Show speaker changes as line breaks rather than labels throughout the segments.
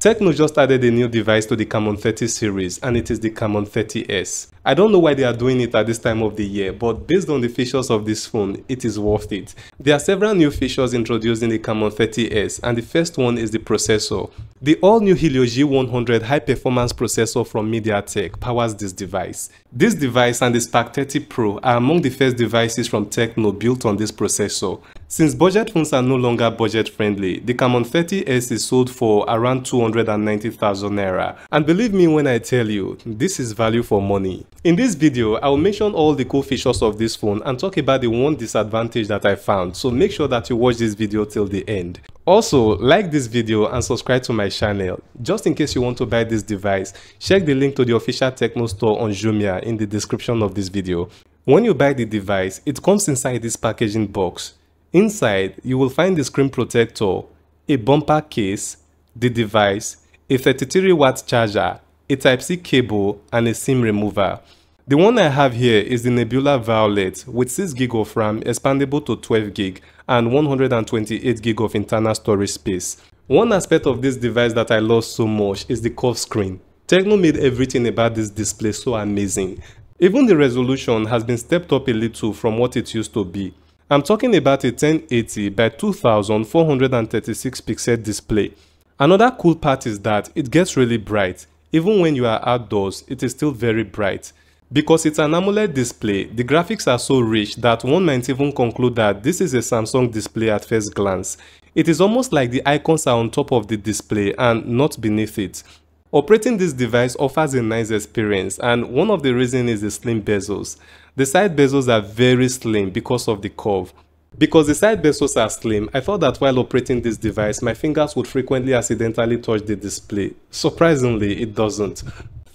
TECNO just added a new device to the Camon 30 series, and it is the Camon 30s. I don't know why they are doing it at this time of the year, but based on the features of this phone, it is worth it. There are several new features introduced in the Camon 30s, and the first one is the processor. The all-new Helio G100 high-performance processor from MediaTek powers this device. This device and the Spark 30 Pro are among the first devices from TECNO built on this processor. Since budget phones are no longer budget-friendly, the Camon 30s is sold for around 290,000 naira. And believe me when I tell you, this is value for money. In this video, I will mention all the cool features of this phone and talk about the one disadvantage that I found, so make sure that you watch this video till the end. Also, like this video and subscribe to my channel. Just in case you want to buy this device, check the link to the official TECNO store on Jumia in the description of this video. When you buy the device, it comes inside this packaging box. Inside, you will find the screen protector, a bumper case, the device, a 33-watt charger, a Type-C cable, and a SIM remover. The one I have here is the Nebula Violet with 6GB of RAM expandable to 12GB and 128GB of internal storage space. One aspect of this device that I love so much is the curved screen. TECNO made everything about this display so amazing. Even the resolution has been stepped up a little from what it used to be. I'm talking about a 1080 by 2436 pixel display. Another cool part is that it gets really bright. Even when you are outdoors, it is still very bright. Because it's an AMOLED display, the graphics are so rich that one might even conclude that this is a Samsung display at first glance. It is almost like the icons are on top of the display and not beneath it. Operating this device offers a nice experience, and one of the reasons is the slim bezels. The side bezels are very slim because of the curve. Because the side bezels are slim, I thought that while operating this device, my fingers would frequently accidentally touch the display. Surprisingly, it doesn't.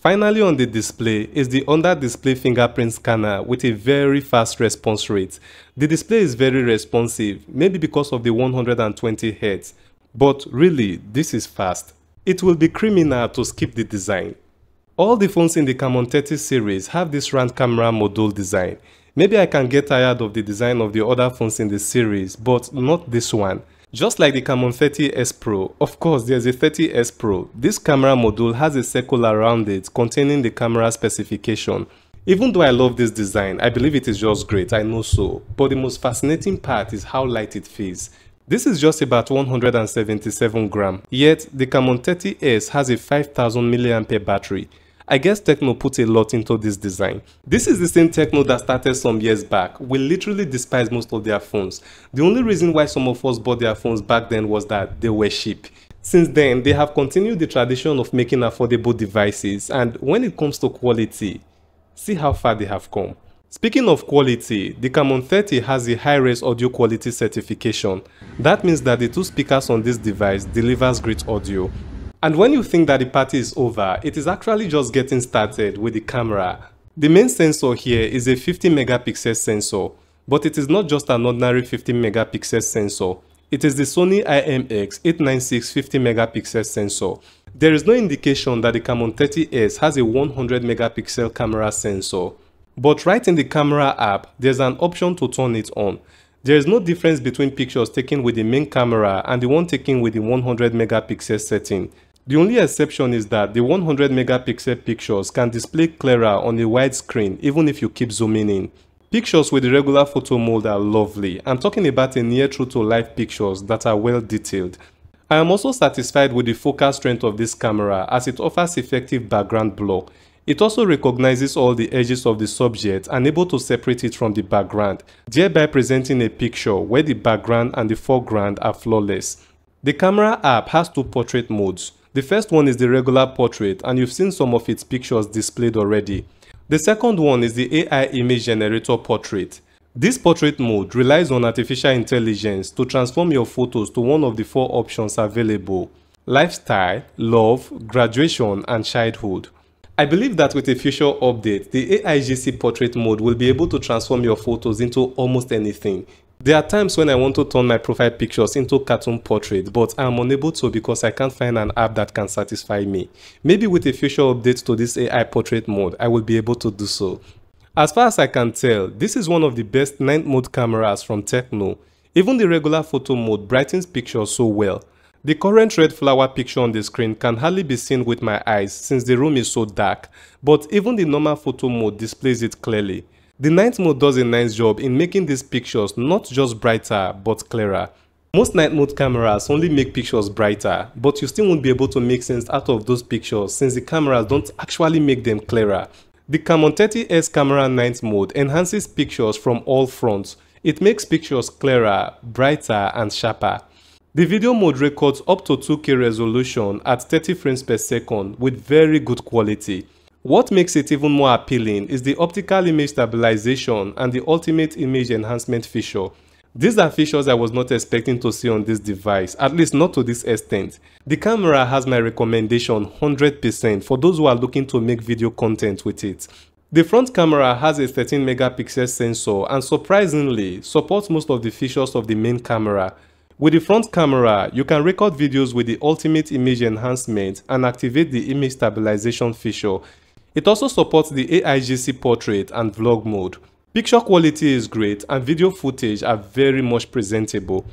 Finally on the display is the under-display fingerprint scanner with a very fast response rate. The display is very responsive, maybe because of the 120Hz. But really, this is fast. It will be criminal to skip the design. All the phones in the Camon 30 series have this round camera module design. Maybe I can get tired of the design of the other phones in the series, but not this one. Just like the Camon 30s Pro, of course there's a 30s Pro, this camera module has a circle around it containing the camera specification. Even though I love this design, I believe it is just great, I know so, but the most fascinating part is how light it feels. This is just about 177 grams, yet the Camon 30s has a 5000 mAh battery. I guess TECNO put a lot into this design. This is the same TECNO that started some years back. We literally despise most of their phones. The only reason why some of us bought their phones back then was that they were cheap. Since then, they have continued the tradition of making affordable devices, and when it comes to quality, see how far they have come. Speaking of quality, the Camon 30 has a high-res audio quality certification. That means that the two speakers on this device delivers great audio. And when you think that the party is over, it is actually just getting started with the camera. The main sensor here is a 50 megapixel sensor, but it is not just an ordinary 50 megapixel sensor. It is the Sony IMX896 50 megapixel sensor. There is no indication that the Camon 30s has a 100 megapixel camera sensor. But right in the camera app, there's an option to turn it on. There is no difference between pictures taken with the main camera and the one taken with the 100 megapixel setting. The only exception is that the 100 megapixel pictures can display clearer on a wide screen even if you keep zooming in. Pictures with the regular photo mode are lovely. I'm talking about a near true to life pictures that are well detailed. I am also satisfied with the focal strength of this camera as it offers effective background blur. It also recognizes all the edges of the subject and able to separate it from the background, thereby presenting a picture where the background and the foreground are flawless. The camera app has two portrait modes. The first one is the regular portrait, and you've seen some of its pictures displayed already. The second one is the AI image generator portrait. This portrait mode relies on artificial intelligence to transform your photos to one of the four options available: lifestyle, love, graduation, and childhood. I believe that with a future update, the AIGC portrait mode will be able to transform your photos into almost anything. There are times when I want to turn my profile pictures into cartoon portrait, but I am unable to because I can't find an app that can satisfy me. Maybe with a future update to this AI portrait mode, I will be able to do so. As far as I can tell, this is one of the best night mode cameras from TECNO. Even the regular photo mode brightens pictures so well. The current red flower picture on the screen can hardly be seen with my eyes since the room is so dark, but even the normal photo mode displays it clearly. The night mode does a nice job in making these pictures not just brighter but clearer. Most night mode cameras only make pictures brighter, but you still won't be able to make sense out of those pictures since the cameras don't actually make them clearer. The Camon 30s camera night mode enhances pictures from all fronts. It makes pictures clearer, brighter and sharper. The video mode records up to 2K resolution at 30 frames per second with very good quality. What makes it even more appealing is the optical image stabilization and the ultimate image enhancement feature. These are features I was not expecting to see on this device, at least not to this extent. The camera has my recommendation 100% for those who are looking to make video content with it. The front camera has a 13 megapixel sensor and surprisingly supports most of the features of the main camera. With the front camera, you can record videos with the ultimate image enhancement and activate the image stabilization feature. It also supports the AIGC portrait and vlog mode. Picture quality is great and video footage are very much presentable.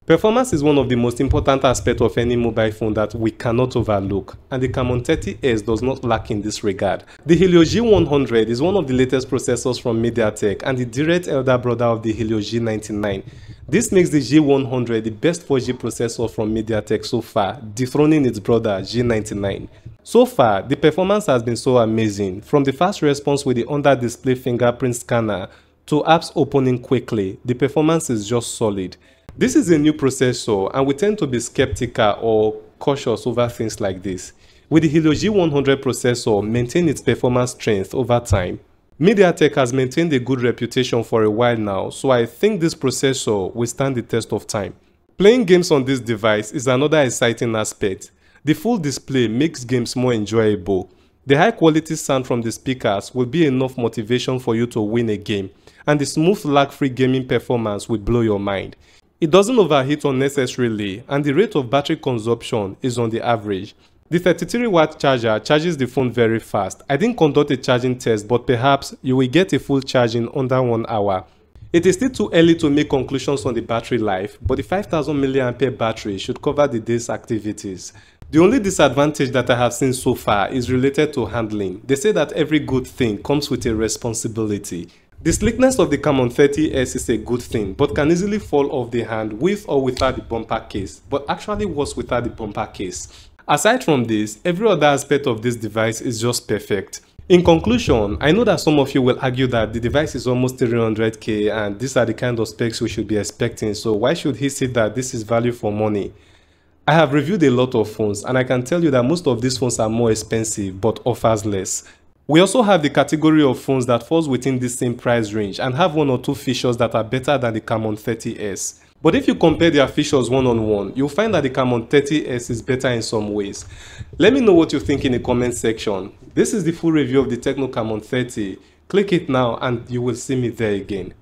Performance is one of the most important aspects of any mobile phone that we cannot overlook, and the Camon 30s does not lack in this regard. The Helio G100 is one of the latest processors from MediaTek and the direct elder brother of the Helio G99. This makes the G100 the best 4G processor from MediaTek so far, dethroning its brother G99. So far, the performance has been so amazing, from the fast response with the under-display fingerprint scanner to apps opening quickly. The performance is just solid. This is a new processor and we tend to be skeptical or cautious over things like this. With the Helio G100 processor maintain its performance strength over time. MediaTek has maintained a good reputation for a while now, so I think this processor will stand the test of time. Playing games on this device is another exciting aspect. The full display makes games more enjoyable. The high quality sound from the speakers will be enough motivation for you to win a game, and the smooth lag-free gaming performance will blow your mind. It doesn't overheat unnecessarily and the rate of battery consumption is on the average. The 33-watt charger charges the phone very fast. I didn't conduct a charging test, but perhaps you will get a full charge in under 1 hour. It is still too early to make conclusions on the battery life, but the 5000 mAh battery should cover the day's activities. The only disadvantage that I have seen so far is related to handling. They say that every good thing comes with a responsibility. The sleekness of the Camon 30s is a good thing, but can easily fall off the hand with or without the bumper case, but actually worse without the bumper case. Aside from this, every other aspect of this device is just perfect. In conclusion, I know that some of you will argue that the device is almost 300k and these are the kind of specs we should be expecting, so why should he say that this is value for money? I have reviewed a lot of phones and I can tell you that most of these phones are more expensive but offers less. We also have the category of phones that falls within this same price range and have one or two features that are better than the Camon 30s. But if you compare their features one-on-one, you'll find that the Camon 30s is better in some ways. Let me know what you think in the comment section. This is the full review of the TECNO Camon 30. Click it now and you will see me there again.